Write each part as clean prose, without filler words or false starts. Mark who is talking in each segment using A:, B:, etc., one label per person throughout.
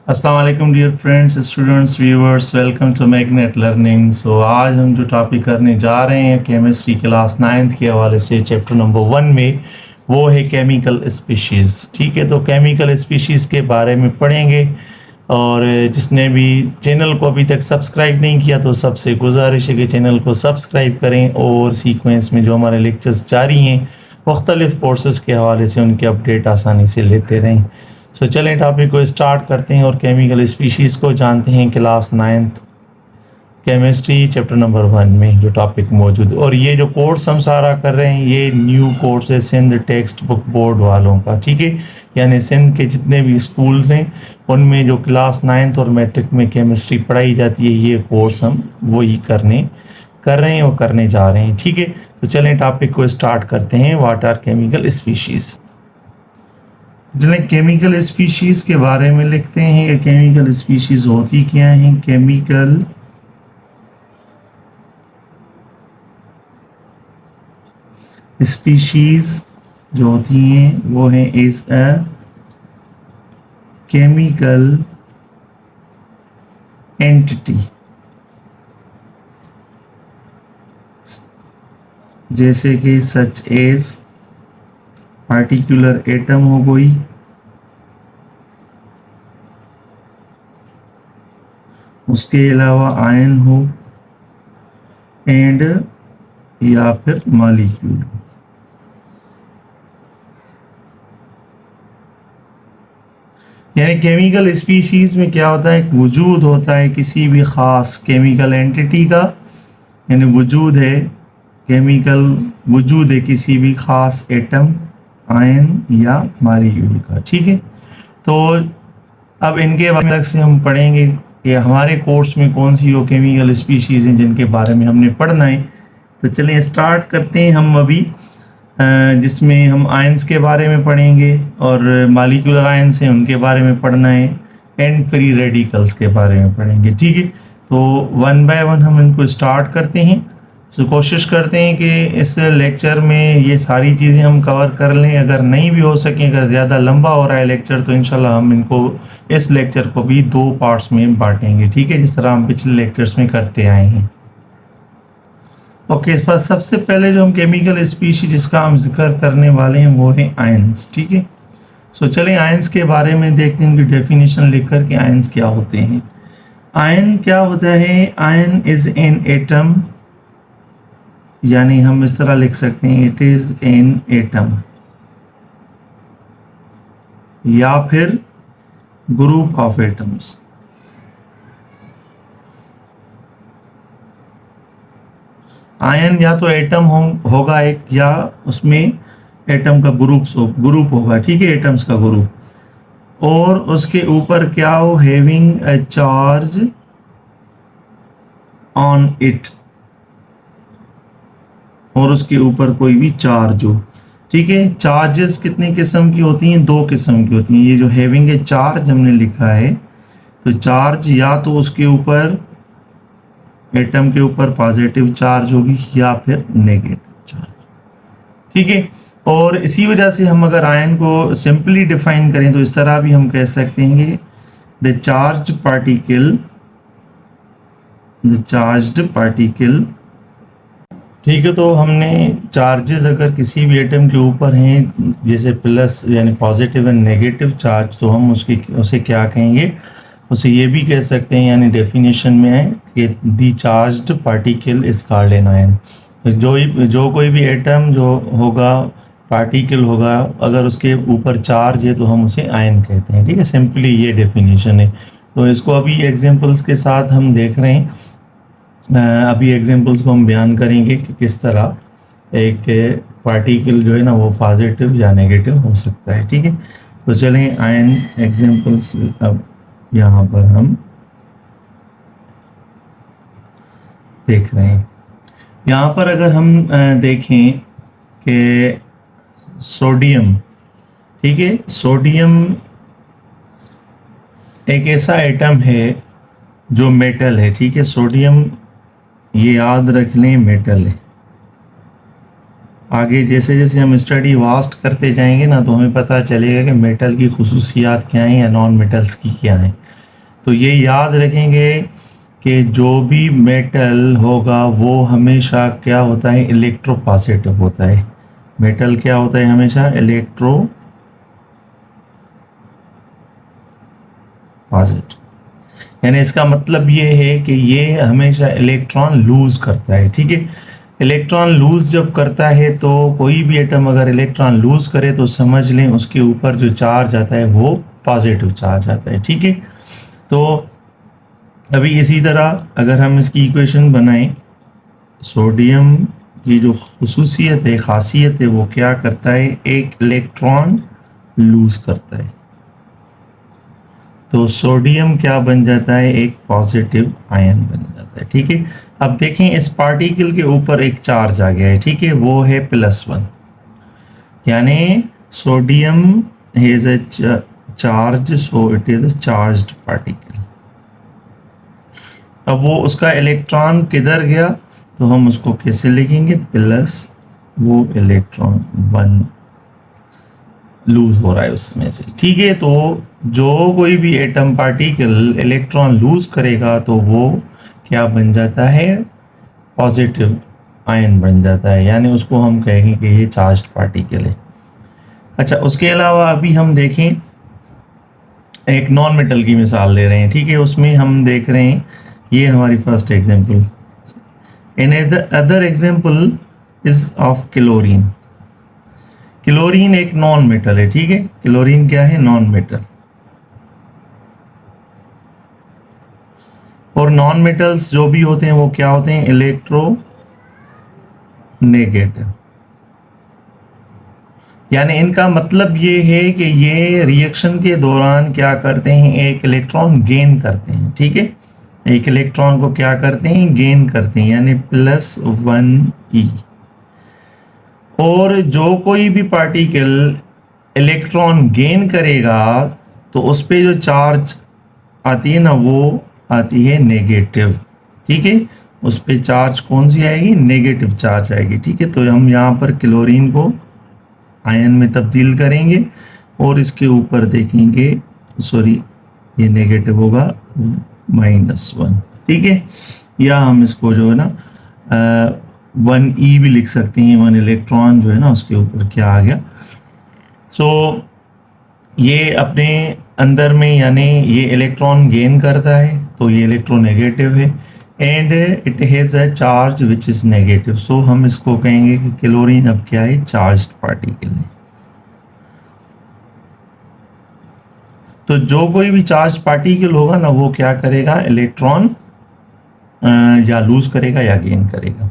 A: अस्सलाम वालेकुम dear friends, students, viewers, welcome to Magnet Learning. So आज हम जो टॉपिक करने जा रहे हैं केमिस्ट्री क्लास 9th के हवाले से चैप्टर नंबर 1 में, वो है केमिकल स्पीशीज़। ठीक है, तो केमिकल स्पीशीज़ के बारे में पढ़ेंगे। और जिसने भी चैनल को अभी तक सब्सक्राइब नहीं किया तो सबसे गुजारिश है कि चैनल को सब्सक्राइब करें और सीक्वेंस में जो हमारे लेक्चर्स जारी हैं मुख्तलिफ कोर्सेज़ के हवाले से उनके अपडेट आसानी से लेते रहें। सो चलें टॉपिक को स्टार्ट करते हैं और केमिकल स्पीशीज़ को जानते हैं class 9th chemistry chapter number 1 में जो टॉपिक मौजूद है। और ये जो कोर्स हम सारा कर रहे हैं ये न्यू कोर्स है सिंध टेक्स्ट बुक बोर्ड वालों का। ठीक है, यानी सिंध के जितने भी स्कूल्स हैं उनमें जो क्लास 9th और मैट्रिक में केमिस्ट्री पढ़ाई जाती है ये कोर्स हम वही कर रहे हैं और करने जा रहे हैं। ठीक है, तो चलें टॉपिक को स्टार्ट करते हैं। What are chemical species. चलें केमिकल स्पीशीज़ के बारे में लिखते हैं कि केमिकल स्पीशीज़ होती क्या हैं। केमिकल स्पीशीज़ जो होती हैं वो है इज अ केमिकल एंटिटी, जैसे कि सच एज पार्टिकुलर एटम हो गई, उसके अलावा आयन हो एंड या फिर मॉलिक्यूल हो। यानी केमिकल स्पीशीज में क्या होता है, वजूद होता है किसी भी ख़ास केमिकल एंटिटी का, यानी वजूद है किसी भी ख़ास एटम, आयन या मॉलिक्यूल का। ठीक है, तो अब इनके बारे में अलग से हम पढ़ेंगे कि हमारे कोर्स में कौन सी वो केमिकल स्पीशीज़ हैं जिनके बारे में हमने पढ़ना है। तो चलिए स्टार्ट करते हैं हम अभी, जिसमें हम आयंस के बारे में पढ़ेंगे और मॉलिक्यूलर आयंस हैं उनके बारे में पढ़ना है एंड फ्री रेडिकल्स के बारे में पढ़ेंगे। ठीक है, तो 1 बाय 1 हम इनको स्टार्ट करते हैं। तो कोशिश करते हैं कि इस लेक्चर में ये सारी चीज़ें हम कवर कर लें। अगर नहीं भी हो सकें, अगर ज़्यादा लंबा हो रहा है लेक्चर तो इंशाल्लाह हम इनको इस लेक्चर को भी 2 पार्ट्स में बांटेंगे। ठीक है, जिस तरह हम पिछले लेक्चर्स में करते आए हैं। ओके, फर्स्ट सबसे पहले जो हम केमिकल स्पीशीज जिसका हम जिक्र करने वाले हैं वो है आयंस। ठीक है, सो चलें आयंस के बारे में देखते हैं, उनकी डेफिनेशन लिख कर के आयंस क्या होते हैं। आयन क्या होता है, आयन इज एन एटम, यानी हम इस तरह लिख सकते हैं इट इज एन एटम या फिर ग्रुप ऑफ एटम्स। आयन या तो एटम होगा एक, या उसमें एटम का ग्रुप होगा। ठीक है, एटम्स का ग्रुप, और उसके ऊपर क्या हो, having a charge on it, और उसके ऊपर कोई भी चार्ज हो। ठीक है, चार्जेस कितने किस्म की होती हैं, 2 किस्म की होती हैं। ये जो हैविंग ए चार्ज हमने लिखा है, तो चार्ज या तो उसके ऊपर एटम के ऊपर पॉजिटिव चार्ज होगी या फिर नेगेटिव चार्ज। ठीक है, और इसी वजह से हम अगर आयन को सिंपली डिफाइन करें तो इस तरह भी हम कह सकते हैं कि द चार्ज्ड पार्टिकल। ठीक है, तो हमने चार्जेस अगर किसी भी एटम के ऊपर हैं जैसे प्लस यानी पॉजिटिव एंड नेगेटिव चार्ज, तो हम उसे क्या कहेंगे, उसे ये भी कह सकते हैं, यानी डेफिनेशन में है कि the charged particle is called an ion. तो जो कोई भी एटम जो होगा, पार्टिकल होगा, अगर उसके ऊपर चार्ज है तो हम उसे आयन कहते हैं। ठीक है, सिंपली ये डेफिनेशन है। तो इसको अभी एग्जांपल्स के साथ हम देख रहे हैं। अभी एग्जांपल्स को हम बयान करेंगे कि किस तरह एक पार्टिकल जो है ना वो पॉजिटिव या नेगेटिव हो सकता है। ठीक है, तो चलें आयन एग्जांपल्स अब यहाँ पर हम देख रहे हैं। यहाँ पर अगर हम देखें कि सोडियम, ठीक है, सोडियम एक ऐसा एटम है जो मेटल है। ठीक है, सोडियम ये याद रख लें मेटल है। आगे जैसे जैसे हम स्टडी वास्ट करते जाएंगे ना तो हमें पता चलेगा कि मेटल की खुसूसियात क्या हैं या नॉन मेटल्स की क्या हैं। तो ये याद रखेंगे कि जो भी मेटल होगा वो हमेशा क्या होता है, इलेक्ट्रोपॉजिटिव होता है। मेटल क्या होता है, हमेशा इलेक्ट्रो पॉजिटिव, यानी इसका मतलब ये है कि ये हमेशा इलेक्ट्रॉन लूज करता है। ठीक है, इलेक्ट्रॉन लूज जब करता है तो कोई भी एटम अगर इलेक्ट्रॉन लूज करे तो समझ लें उसके ऊपर जो चार्ज आता है वो पॉजिटिव चार्ज आता है। ठीक है, तो अभी इसी तरह अगर हम इसकी इक्वेशन बनाएं, सोडियम की जो खुसूसियत है, खासियत है, वो क्या करता है, एक इलेक्ट्रॉन लूज करता है। तो सोडियम क्या बन जाता है, एक पॉजिटिव आयन बन जाता है। ठीक है, अब देखें इस पार्टिकल के ऊपर एक चार्ज आ गया है। ठीक है, वो है +1, यानी sodium has a charge, so it is a charged particle. अब वो उसका इलेक्ट्रॉन किधर गया, तो हम उसको कैसे लिखेंगे, प्लस वो इलेक्ट्रॉन 1 लूज हो रहा है उसमें से। ठीक है, तो जो कोई भी एटम पार्टिकल इलेक्ट्रॉन लूज करेगा तो वो क्या बन जाता है, पॉजिटिव आयन बन जाता है, यानी उसको हम कहेंगे कि ये चार्ज्ड पार्टिकल है। अच्छा, उसके अलावा अभी हम देखें एक नॉन मेटल की मिसाल ले रहे हैं। ठीक है, उसमें हम देख रहे हैं, ये हमारी first example. In other example is of chlorine. Chlorine एक नॉन मेटल है। ठीक है, क्लोरीन क्या है, नॉन मेटल। और नॉन मेटल्स जो भी होते हैं वो क्या होते हैं, इलेक्ट्रो नेगेटिव, यानी इनका मतलब ये है कि ये रिएक्शन के दौरान क्या करते हैं, एक इलेक्ट्रॉन गेन करते हैं। ठीक है, एक इलेक्ट्रॉन को क्या करते हैं, गेन करते हैं, यानी +1e। और जो कोई भी पार्टिकल इलेक्ट्रॉन गेन करेगा तो उस पे जो चार्ज आती है ना, वो आती है नेगेटिव। ठीक है, उस पे चार्ज कौन सी आएगी, नेगेटिव चार्ज आएगी। ठीक है, तो हम यहाँ पर क्लोरीन को आयन में तब्दील करेंगे और इसके ऊपर देखेंगे, सॉरी ये नेगेटिव होगा, -1। ठीक है, या हम इसको जो है ना 1e भी लिख सकते हैं, 1 इलेक्ट्रॉन जो है ना उसके ऊपर क्या आ गया। सो ये अपने अंदर में, यानी ये इलेक्ट्रॉन गेन करता है तो ये इलेक्ट्रोनेगेटिव है, and it has a charge which is negative. So हम इसको कहेंगे कि क्लोरीन अब क्या है, चार्ज्ड पार्टिकल है। तो जो कोई भी चार्ज पार्टिकल होगा ना वो क्या करेगा, इलेक्ट्रॉन या लूज करेगा या गेन करेगा।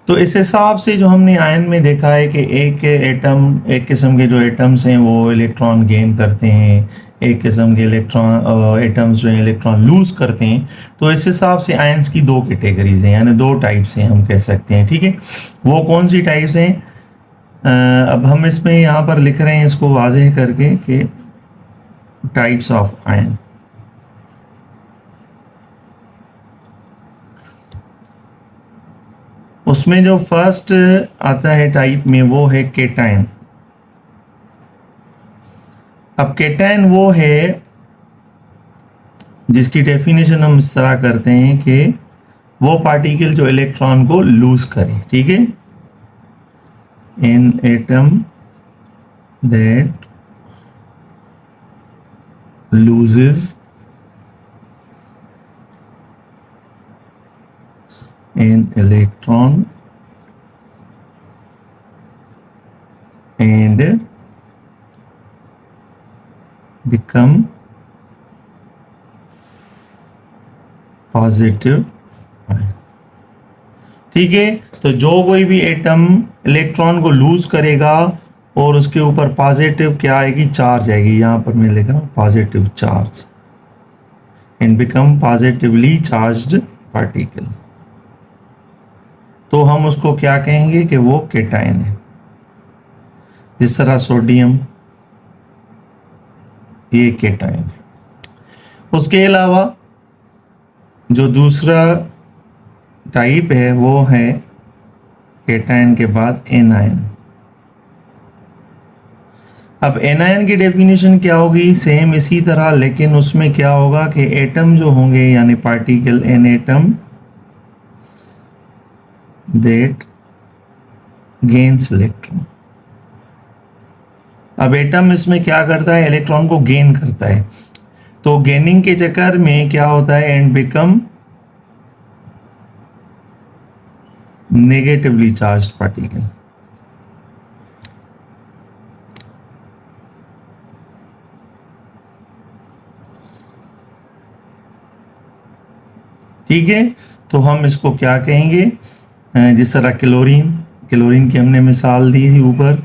A: तो इस हिसाब से जो हमने आयन में देखा है कि एक एटम, एक किस्म के जो एटम्स हैं वो इलेक्ट्रॉन गेन करते हैं, एक किस्म के इलेक्ट्रॉन एटम्स जो हैं इलेक्ट्रॉन लूज करते हैं। तो इस हिसाब से आयंस की 2 कैटेगरीज हैं, यानी 2 टाइप्स हैं हम कह सकते हैं। ठीक है, वो कौन सी टाइप्स हैं, अब हम इसमें यहाँ पर लिख रहे हैं इसको वाज़ेह करके कि टाइप्स ऑफ आयन। उसमें जो फर्स्ट आता है टाइप में वो है केटायन। अब केटायन वो है जिसकी डेफिनेशन हम इस तरह करते हैं कि वो पार्टिकल जो इलेक्ट्रॉन को लूज करे। ठीक है, an atom that loses an electron and become positive ion। ठीक है, तो जो कोई भी एटम इलेक्ट्रॉन को लूज करेगा और उसके ऊपर पॉजिटिव क्या आएगी, चार्ज आएगी, यहां पर मैं लिख रहा हूं positive charge, and become positively charged particle, तो हम उसको क्या कहेंगे कि वो केटायन है। जिस तरह सोडियम ये केटायन है। उसके अलावा जो दूसरा टाइप है वो है केटायन के बाद एनायन। अब एनायन की डेफिनेशन क्या होगी, सेम इसी तरह, लेकिन उसमें क्या होगा कि एटम जो होंगे यानी particle, an atom that gains electron. अब एटम इसमें क्या करता है, इलेक्ट्रॉन को गेन करता है, तो गेनिंग के चक्कर में क्या होता है, and become negatively charged particle. ठीक है, तो हम इसको क्या कहेंगे, जिस तरह क्लोरीन, क्लोरीन की हमने मिसाल दी थी ऊपर,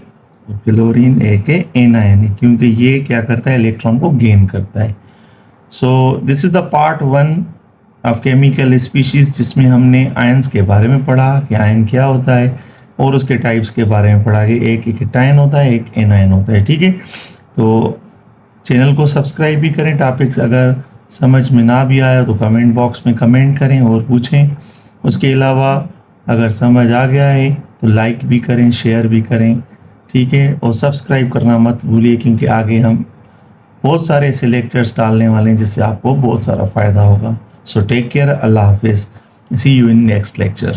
A: क्लोरीन एक एनायन है क्योंकि ये क्या करता है, इलेक्ट्रॉन को गेन करता है। So this is the part 1 of chemical species, जिसमें हमने आयंस के बारे में पढ़ा कि आयन क्या होता है और उसके टाइप्स के बारे में पढ़ा कि एक केटायन होता है, एक एनायन होता है। ठीक है, तो चैनल को सब्सक्राइब भी करें। टॉपिक्स अगर समझ में ना भी आया तो कमेंट बॉक्स में कमेंट करें और पूछें। उसके अलावा अगर समझ आ गया है तो लाइक भी करें, शेयर भी करें। ठीक है, और सब्सक्राइब करना मत भूलिए क्योंकि आगे हम बहुत सारे ऐसे लेक्चर्स डालने वाले हैं जिससे आपको बहुत सारा फ़ायदा होगा। सो टेक केयर, अल्लाह हाफिज़, सी यू इन नेक्स्ट लेक्चर।